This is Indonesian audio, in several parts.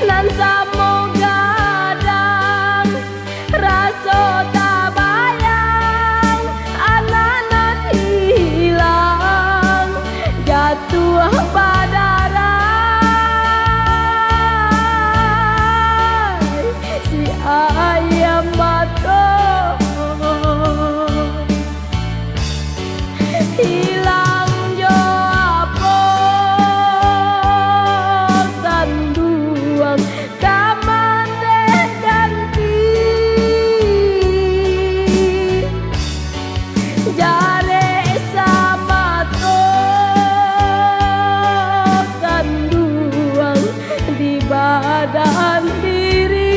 nan samo gadang raso tabayang ananan hilang jatuh badarai si ayam mato hilang jo apa sanduang kaman deh ganti jare sama to sanduang di badan diri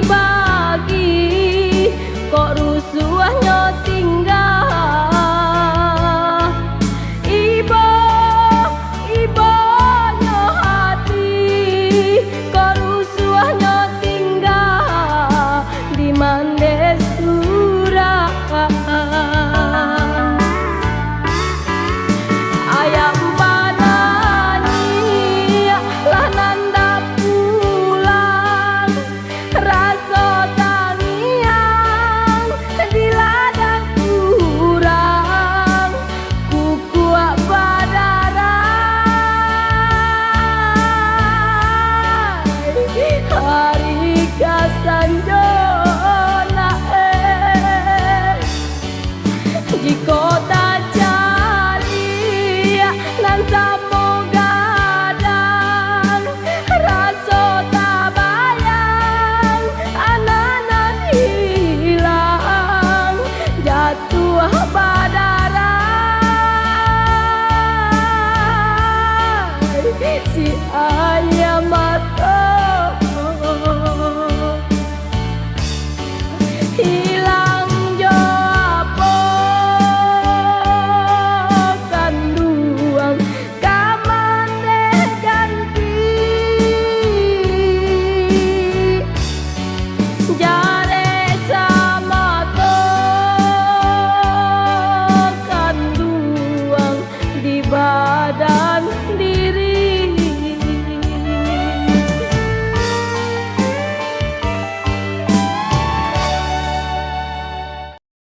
bagi-bagi kok rusuhnya tinggal ibo ibonya hati kok rusuhnya tinggal di mande surah ayam badani lah nanda pulang raso tangiang di ladang kurang kukuak badarai hari kasanjona jika tak cari nan samo gadang raso tabayang ananan hilang jatuh badarai si ayam mato hilang jo apa sanduang kaman deh ganti